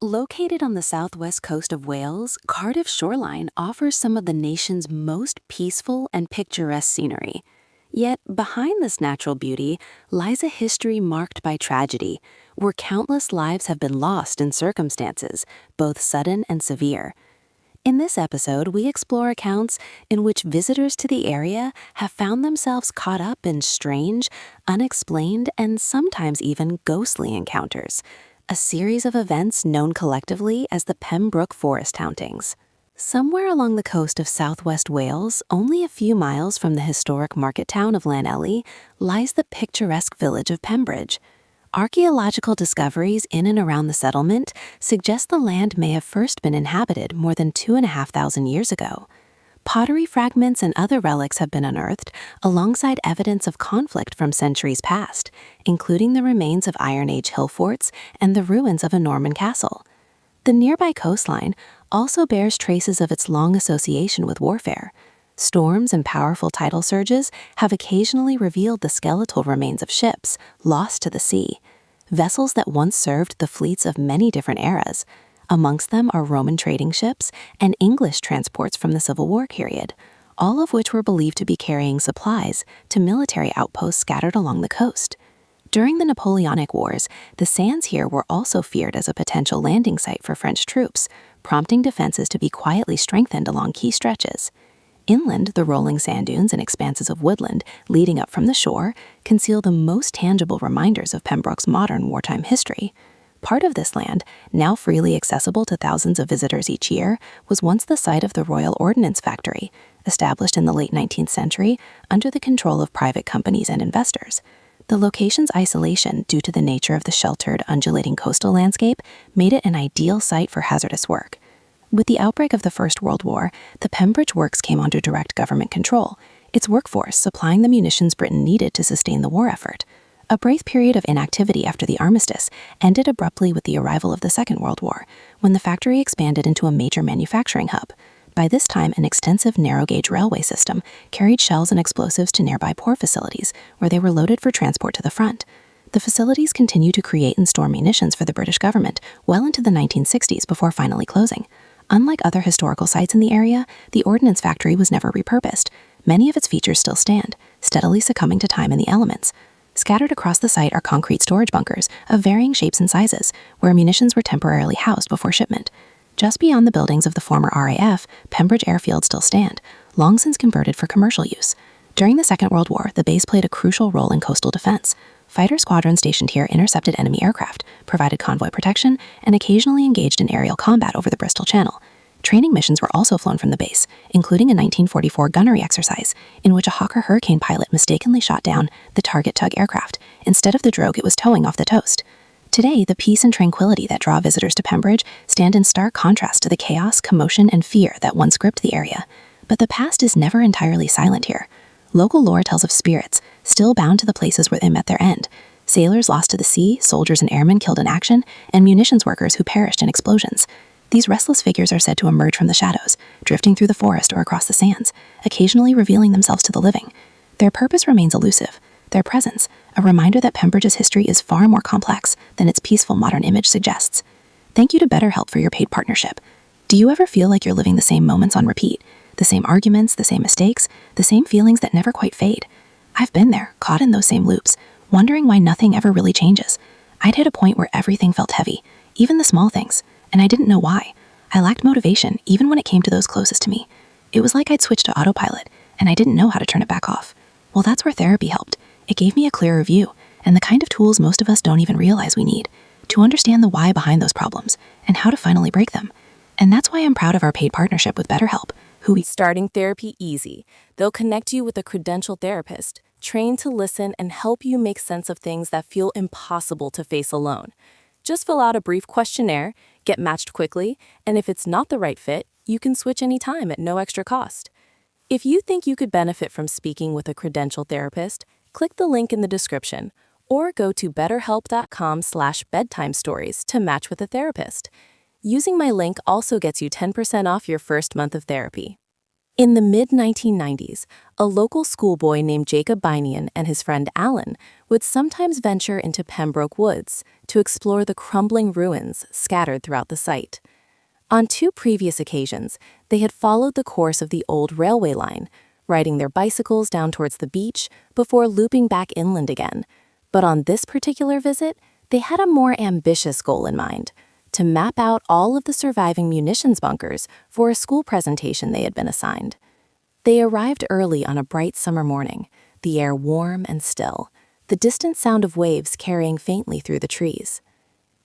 Located on the southwest coast of Wales, Cardiff's shoreline offers some of the nation's most peaceful and picturesque scenery. Yet, behind this natural beauty lies a history marked by tragedy, where countless lives have been lost in circumstances, both sudden and severe. In this episode, we explore accounts in which visitors to the area have found themselves caught up in strange, unexplained, and sometimes even ghostly encounters, a series of events known collectively as the Pembrey Forest Hauntings. Somewhere along the coast of southwest Wales, only a few miles from the historic market town of Llanelli, lies the picturesque village of Pembridge. Archaeological discoveries in and around the settlement suggest the land may have first been inhabited more than 2,500 years ago. Pottery fragments and other relics have been unearthed, alongside evidence of conflict from centuries past, including the remains of Iron Age hill forts and the ruins of a Norman castle. The nearby coastline also bears traces of its long association with warfare. Storms and powerful tidal surges have occasionally revealed the skeletal remains of ships lost to the sea, vessels that once served the fleets of many different eras. Amongst them are Roman trading ships and English transports from the Civil War period, all of which were believed to be carrying supplies to military outposts scattered along the coast. During the Napoleonic Wars, the sands here were also feared as a potential landing site for French troops, prompting defenses to be quietly strengthened along key stretches. Inland, the rolling sand dunes and expanses of woodland leading up from the shore conceal the most tangible reminders of Pembroke's modern wartime history. Part of this land, now freely accessible to thousands of visitors each year, was once the site of the Royal Ordnance Factory, established in the late 19th century under the control of private companies and investors. The location's isolation, due to the nature of the sheltered, undulating coastal landscape, made it an ideal site for hazardous work. With the outbreak of the First World War, the Pembridge Works came under direct government control, its workforce supplying the munitions Britain needed to sustain the war effort. A brief period of inactivity after the armistice ended abruptly with the arrival of the Second World War, when the factory expanded into a major manufacturing hub. By this time, an extensive narrow-gauge railway system carried shells and explosives to nearby port facilities, where they were loaded for transport to the front. The facilities continued to create and store munitions for the British government well into the 1960s before finally closing. Unlike other historical sites in the area, the ordnance factory was never repurposed. Many of its features still stand, steadily succumbing to time and the elements. Scattered across the site are concrete storage bunkers of varying shapes and sizes, where munitions were temporarily housed before shipment. Just beyond the buildings of the former RAF, Pembridge Airfield still stand, long since converted for commercial use. During the Second World War, the base played a crucial role in coastal defense. Fighter squadrons stationed here intercepted enemy aircraft, provided convoy protection, and occasionally engaged in aerial combat over the Bristol Channel. Training missions were also flown from the base, including a 1944 gunnery exercise, in which a Hawker Hurricane pilot mistakenly shot down the target tug aircraft instead of the drogue it was towing off the coast. Today, the peace and tranquility that draw visitors to Pembridge stand in stark contrast to the chaos, commotion, and fear that once gripped the area. But the past is never entirely silent here. Local lore tells of spirits, still bound to the places where they met their end, sailors lost to the sea, soldiers and airmen killed in action, and munitions workers who perished in explosions. These restless figures are said to emerge from the shadows, drifting through the forest or across the sands, occasionally revealing themselves to the living. Their purpose remains elusive, their presence, a reminder that Pembridge's history is far more complex than its peaceful modern image suggests. Thank you to BetterHelp for your paid partnership. Do you ever feel like you're living the same moments on repeat? The same arguments, the same mistakes, the same feelings that never quite fade? I've been there, caught in those same loops, wondering why nothing ever really changes. I'd hit a point where everything felt heavy, even the small things, and I didn't know why. I lacked motivation, even when it came to those closest to me. It was like I'd switched to autopilot, and I didn't know how to turn it back off. Well, that's where therapy helped. It gave me a clearer view, and the kind of tools most of us don't even realize we need, to understand the why behind those problems, and how to finally break them. And that's why I'm proud of our paid partnership with BetterHelp, who we Starting therapy easy. They'll connect you with a credentialed therapist, trained to listen and help you make sense of things that feel impossible to face alone. Just fill out a brief questionnaire, get matched quickly, and if it's not the right fit, you can switch anytime at no extra cost. If you think you could benefit from speaking with a credentialed therapist, click the link in the description or go to betterhelp.com/bedtime stories to match with a therapist. Using my link also gets you 10% off your first month of therapy. In the mid-1990s, a local schoolboy named Jacob Binion and his friend Alan would sometimes venture into Pembroke Woods to explore the crumbling ruins scattered throughout the site. On two previous occasions, they had followed the course of the old railway line, riding their bicycles down towards the beach before looping back inland again. But on this particular visit, they had a more ambitious goal in mind: to map out all of the surviving munitions bunkers for a school presentation they had been assigned. They arrived early on a bright summer morning, the air warm and still, the distant sound of waves carrying faintly through the trees.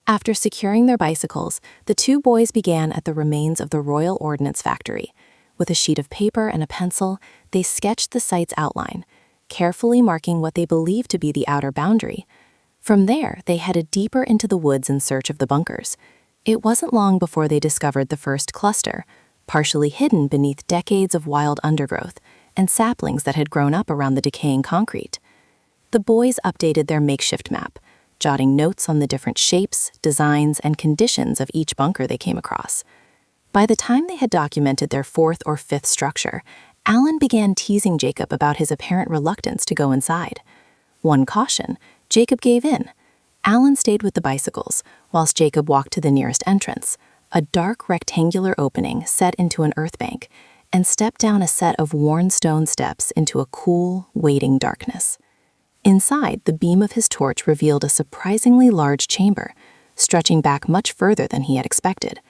After securing their bicycles, the two boys began at the remains of the Royal Ordnance Factory. With a sheet of paper and a pencil, they sketched the site's outline, carefully marking what they believed to be the outer boundary. From there, they headed deeper into the woods in search of the bunkers. It wasn't long before they discovered the first cluster, partially hidden beneath decades of wild undergrowth and saplings that had grown up around the decaying concrete. The boys updated their makeshift map, jotting notes on the different shapes, designs, and conditions of each bunker they came across. By the time they had documented their fourth or fifth structure, Alan began teasing Jacob about his apparent reluctance to go inside. One caution, Jacob gave in. Alan stayed with the bicycles, whilst Jacob walked to the nearest entrance, a dark rectangular opening set into an earth bank, and stepped down a set of worn stone steps into a cool, waiting darkness. Inside, the beam of his torch revealed a surprisingly large chamber, stretching back much further than he had expected.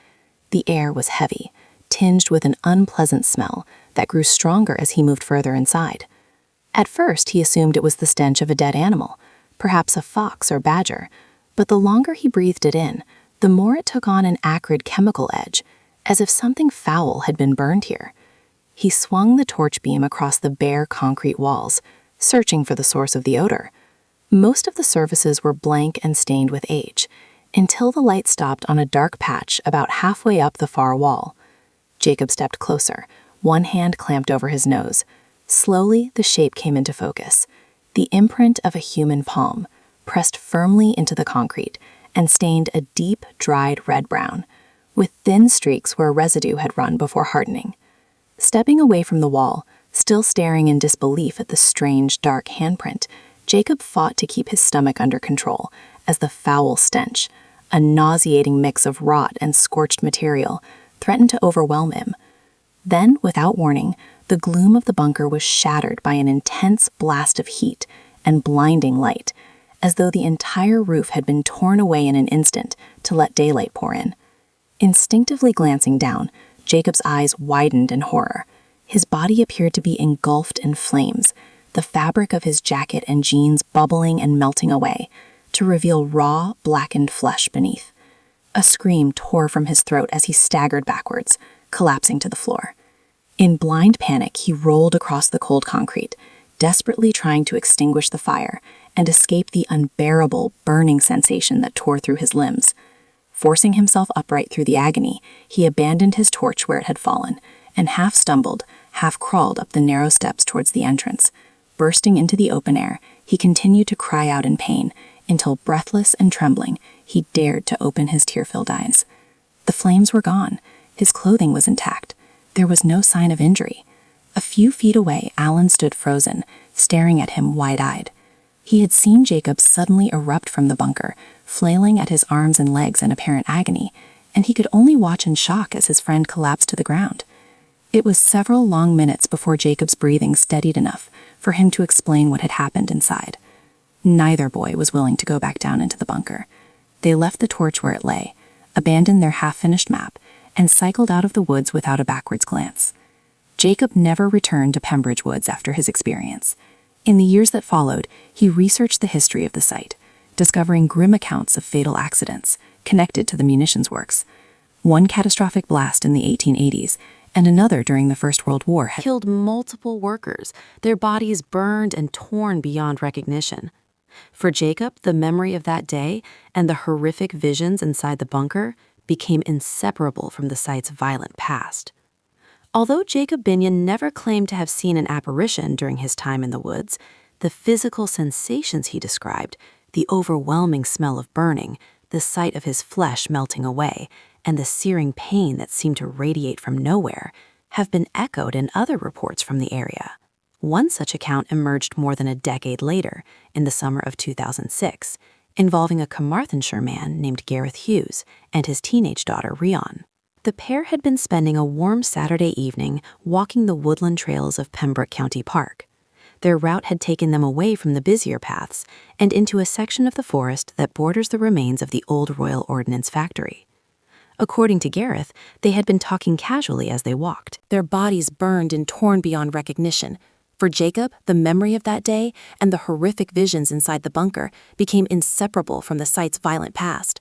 The air was heavy, tinged with an unpleasant smell that grew stronger as he moved further inside. At first, he assumed it was the stench of a dead animal, perhaps a fox or badger, but the longer he breathed it in, the more it took on an acrid chemical edge, as if something foul had been burned here. He swung the torch beam across the bare concrete walls, searching for the source of the odor. Most of the surfaces were blank and stained with age, until the light stopped on a dark patch about halfway up the far wall. Jacob stepped closer, one hand clamped over his nose. Slowly, the shape came into focus, the imprint of a human palm, pressed firmly into the concrete and stained a deep, dried red-brown, with thin streaks where residue had run before hardening. Stepping away from the wall, still staring in disbelief at the strange, dark handprint, Jacob fought to keep his stomach under control as the foul stench, a nauseating mix of rot and scorched material, threatened to overwhelm him. Then, without warning, the gloom of the bunker was shattered by an intense blast of heat and blinding light, as though the entire roof had been torn away in an instant to let daylight pour in. Instinctively glancing down, Jacob's eyes widened in horror. His body appeared to be engulfed in flames, the fabric of his jacket and jeans bubbling and melting away, to reveal raw, blackened flesh beneath. A scream tore from his throat as he staggered backwards, collapsing to the floor. In blind panic, he rolled across the cold concrete, desperately trying to extinguish the fire and escape the unbearable, burning sensation that tore through his limbs. Forcing himself upright through the agony, he abandoned his torch where it had fallen, and half stumbled, half crawled up the narrow steps towards the entrance. Bursting into the open air, he continued to cry out in pain, until, breathless and trembling, he dared to open his tear-filled eyes. The flames were gone. His clothing was intact. There was no sign of injury. A few feet away, Alan stood frozen, staring at him wide-eyed. He had seen Jacob suddenly erupt from the bunker, flailing at his arms and legs in apparent agony, and he could only watch in shock as his friend collapsed to the ground. It was several long minutes before Jacob's breathing steadied enough for him to explain what had happened inside. Neither boy was willing to go back down into the bunker. They left the torch where it lay, abandoned their half-finished map, and cycled out of the woods without a backwards glance. Jacob never returned to Pembridge Woods after his experience. In the years that followed, he researched the history of the site, discovering grim accounts of fatal accidents connected to the munitions works. One catastrophic blast in the 1880s and another during the First World War had killed multiple workers, their bodies burned and torn beyond recognition. For Jacob, the memory of that day and the horrific visions inside the bunker became inseparable from the site's violent past. Although Jacob Binion never claimed to have seen an apparition during his time in the woods, the physical sensations he described, the overwhelming smell of burning, the sight of his flesh melting away, and the searing pain that seemed to radiate from nowhere, have been echoed in other reports from the area. One such account emerged more than a decade later, in the summer of 2006, involving a Carmarthenshire man named Gareth Hughes and his teenage daughter Rhian. The pair had been spending a warm Saturday evening walking the woodland trails of Pembrey County Park. Their route had taken them away from the busier paths and into a section of the forest that borders the remains of the old Royal Ordnance Factory. According to Gareth, they had been talking casually as they walked. Their bodies burned and torn beyond recognition. For Jacob, the memory of that day and the horrific visions inside the bunker became inseparable from the site's violent past.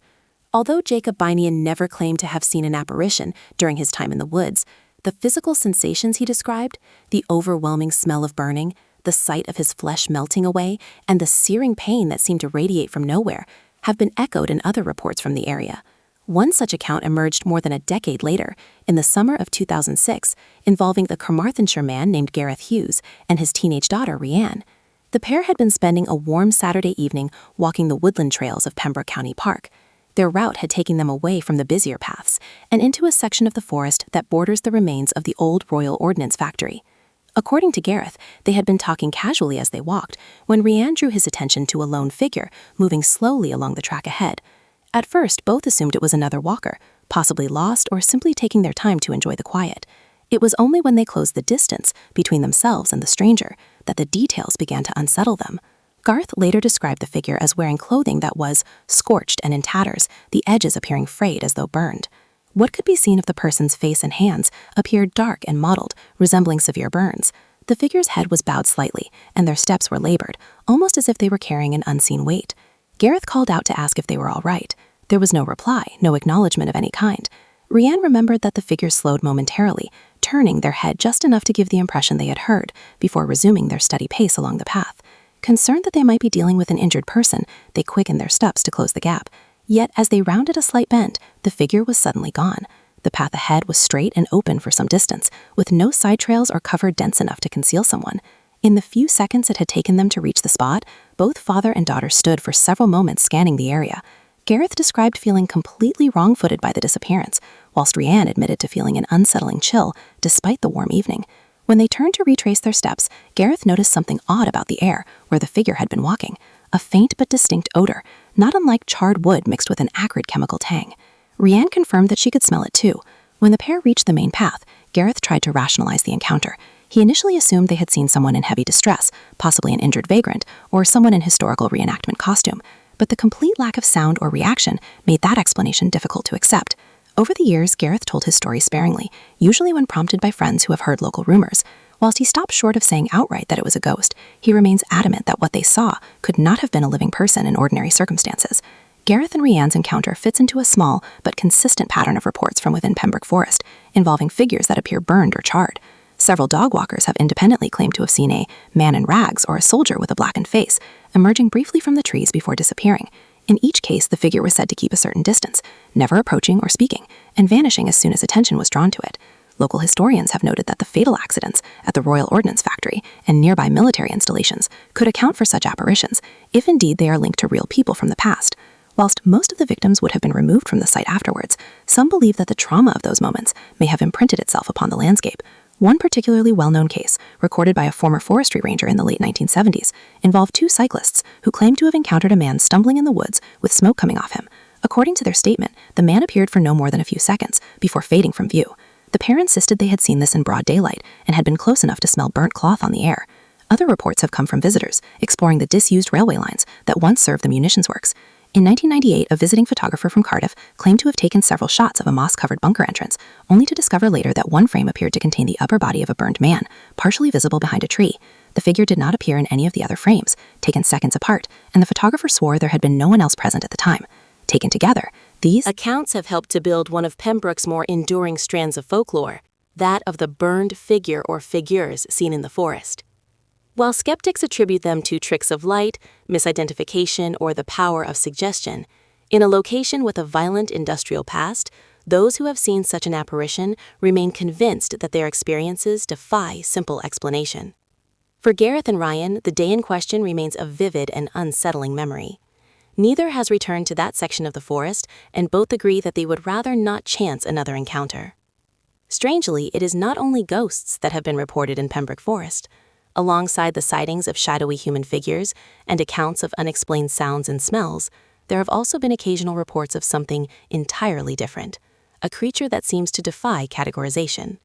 Although Jacob Bynian never claimed to have seen an apparition during his time in the woods, the physical sensations he described, the overwhelming smell of burning, the sight of his flesh melting away, and the searing pain that seemed to radiate from nowhere, have been echoed in other reports from the area. One such account emerged more than a decade later, in the summer of 2006, involving the Carmarthenshire man named Gareth Hughes and his teenage daughter Rhian. The pair had been spending a warm Saturday evening walking the woodland trails of Pembrey County Park. Their route had taken them away from the busier paths and into a section of the forest that borders the remains of the old Royal Ordnance Factory. According to Gareth, they had been talking casually as they walked when Rhian drew his attention to a lone figure moving slowly along the track ahead. At first, both assumed it was another walker, possibly lost or simply taking their time to enjoy the quiet. It was only when they closed the distance between themselves and the stranger that the details began to unsettle them. Garth later described the figure as wearing clothing that was scorched and in tatters, the edges appearing frayed as though burned. What could be seen of the person's face and hands appeared dark and mottled, resembling severe burns. The figure's head was bowed slightly, and their steps were labored, almost as if they were carrying an unseen weight. Gareth called out to ask if they were all right. There was no reply, no acknowledgement of any kind. Rhian remembered that the figure slowed momentarily, turning their head just enough to give the impression they had heard, before resuming their steady pace along the path. Concerned that they might be dealing with an injured person, they quickened their steps to close the gap. Yet, as they rounded a slight bend, the figure was suddenly gone. The path ahead was straight and open for some distance, with no side trails or cover dense enough to conceal someone. In the few seconds it had taken them to reach the spot, both father and daughter stood for several moments scanning the area. Gareth described feeling completely wrong-footed by the disappearance, whilst Rhian admitted to feeling an unsettling chill despite the warm evening. When they turned to retrace their steps, Gareth noticed something odd about the air where the figure had been walking, a faint but distinct odor, not unlike charred wood mixed with an acrid chemical tang. Rhian confirmed that she could smell it too. When the pair reached the main path, Gareth tried to rationalize the encounter. He initially assumed they had seen someone in heavy distress, possibly an injured vagrant, or someone in historical reenactment costume. But the complete lack of sound or reaction made that explanation difficult to accept. Over the years, Gareth told his story sparingly, usually when prompted by friends who have heard local rumors. Whilst he stopped short of saying outright that it was a ghost, he remains adamant that what they saw could not have been a living person in ordinary circumstances. Gareth and Rhian's encounter fits into a small but consistent pattern of reports from within Pembrey Forest, involving figures that appear burned or charred. Several dog walkers have independently claimed to have seen a man in rags or a soldier with a blackened face, emerging briefly from the trees before disappearing. In each case, the figure was said to keep a certain distance, never approaching or speaking, and vanishing as soon as attention was drawn to it. Local historians have noted that the fatal accidents at the Royal Ordnance Factory and nearby military installations could account for such apparitions, if indeed they are linked to real people from the past. Whilst most of the victims would have been removed from the site afterwards, some believe that the trauma of those moments may have imprinted itself upon the landscape. One particularly well-known case, recorded by a former forestry ranger in the late 1970s, involved two cyclists who claimed to have encountered a man stumbling in the woods with smoke coming off him. According to their statement, the man appeared for no more than a few seconds before fading from view. The pair insisted they had seen this in broad daylight and had been close enough to smell burnt cloth on the air. Other reports have come from visitors exploring the disused railway lines that once served the munitions works. In 1998, a visiting photographer from Cardiff claimed to have taken several shots of a moss-covered bunker entrance, only to discover later that one frame appeared to contain the upper body of a burned man, partially visible behind a tree. The figure did not appear in any of the other frames, taken seconds apart, and the photographer swore there had been no one else present at the time. Taken together, these accounts have helped to build one of Pembroke's more enduring strands of folklore, that of the burned figure or figures seen in the forest. While skeptics attribute them to tricks of light, misidentification, or the power of suggestion, in a location with a violent industrial past, those who have seen such an apparition remain convinced that their experiences defy simple explanation. For Gareth and Rhian, the day in question remains a vivid and unsettling memory. Neither has returned to that section of the forest, and both agree that they would rather not chance another encounter. Strangely, it is not only ghosts that have been reported in Pembrey Forest. Alongside the sightings of shadowy human figures and accounts of unexplained sounds and smells, there have also been occasional reports of something entirely different, a creature that seems to defy categorization.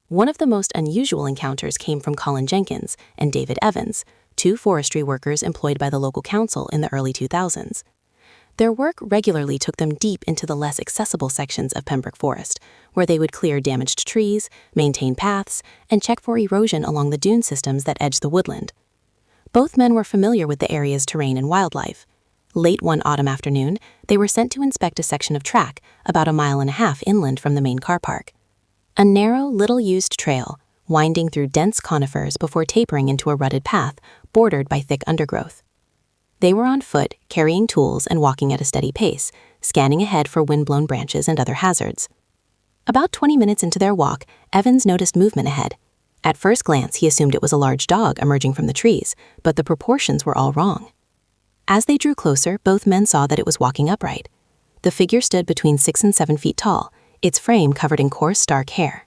One of the most unusual encounters came from Colin Jenkins and David Evans, two forestry workers employed by the local council in the early 2000s. Their work regularly took them deep into the less accessible sections of Pembrey Forest, where they would clear damaged trees, maintain paths, and check for erosion along the dune systems that edge the woodland. Both men were familiar with the area's terrain and wildlife. Late one autumn afternoon, they were sent to inspect a section of track about 1.5 miles inland from the main car park. A narrow, little-used trail, winding through dense conifers before tapering into a rutted path bordered by thick undergrowth. They were on foot, carrying tools and walking at a steady pace, scanning ahead for wind-blown branches and other hazards. About 20 minutes into their walk, Evans noticed movement ahead. At first glance, he assumed it was a large dog emerging from the trees, but the proportions were all wrong. As they drew closer, both men saw that it was walking upright. The figure stood between 6 and 7 feet tall, its frame covered in coarse, dark hair.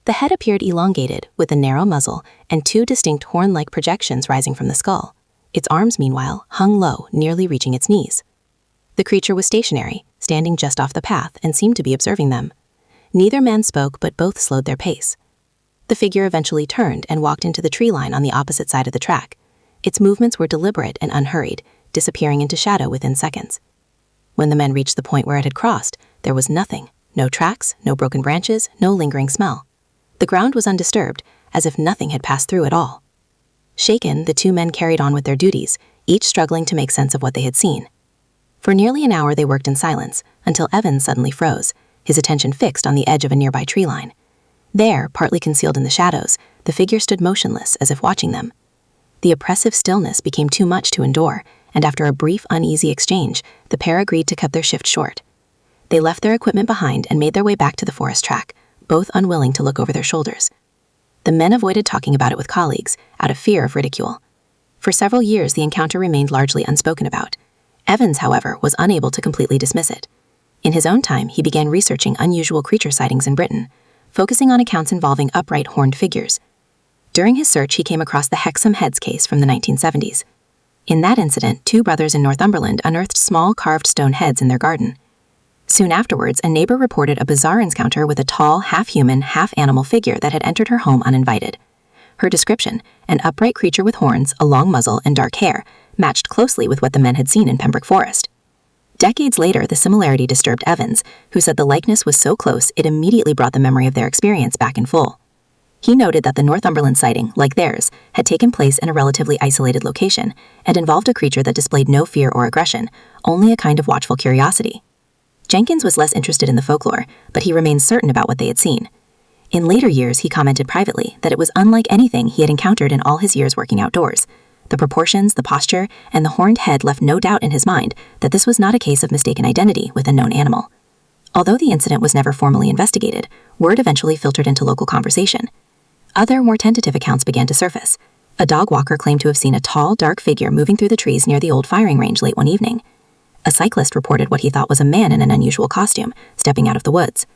The head appeared elongated, with a narrow muzzle and 2 distinct horn-like projections rising from the skull. Its arms, meanwhile, hung low, nearly reaching its knees. The creature was stationary, standing just off the path, and seemed to be observing them. Neither man spoke, but both slowed their pace. The figure eventually turned and walked into the tree line on the opposite side of the track. Its movements were deliberate and unhurried, disappearing into shadow within seconds. When the men reached the point where it had crossed, there was nothing. No tracks, no broken branches, no lingering smell. The ground was undisturbed, as if nothing had passed through at all. Shaken, the 2 men carried on with their duties, each struggling to make sense of what they had seen. For nearly an hour they worked in silence, until Evans suddenly froze, his attention fixed on the edge of a nearby tree line. There, partly concealed in the shadows, the figure stood motionless, as if watching them. The oppressive stillness became too much to endure, and after a brief, uneasy exchange, the pair agreed to cut their shift short. They left their equipment behind and made their way back to the forest track, both unwilling to look over their shoulders. The men avoided talking about it with colleagues, out of fear of ridicule. For several years, the encounter remained largely unspoken about. Evans, however, was unable to completely dismiss it. In his own time, he began researching unusual creature sightings in Britain, focusing on accounts involving upright horned figures. During his search, he came across the Hexham Heads case from the 1970s. In that incident, 2 brothers in Northumberland unearthed small carved stone heads in their garden. Soon afterwards, a neighbor reported a bizarre encounter with a tall, half-human, half-animal figure that had entered her home uninvited. Her description, an upright creature with horns, a long muzzle, and dark hair, matched closely with what the men had seen in Pembrey Forest. Decades later, the similarity disturbed Evans, who said the likeness was so close it immediately brought the memory of their experience back in full. He noted that the Northumberland sighting, like theirs, had taken place in a relatively isolated location and involved a creature that displayed no fear or aggression, only a kind of watchful curiosity. Jenkins was less interested in the folklore, but he remained certain about what they had seen. In later years, he commented privately that it was unlike anything he had encountered in all his years working outdoors. The proportions, the posture, and the horned head left no doubt in his mind that this was not a case of mistaken identity with a known animal. Although the incident was never formally investigated, word eventually filtered into local conversation. Other, more tentative accounts began to surface. A dog walker claimed to have seen a tall, dark figure moving through the trees near the old firing range late one evening. A cyclist reported what he thought was a man in an unusual costume, stepping out of the woods.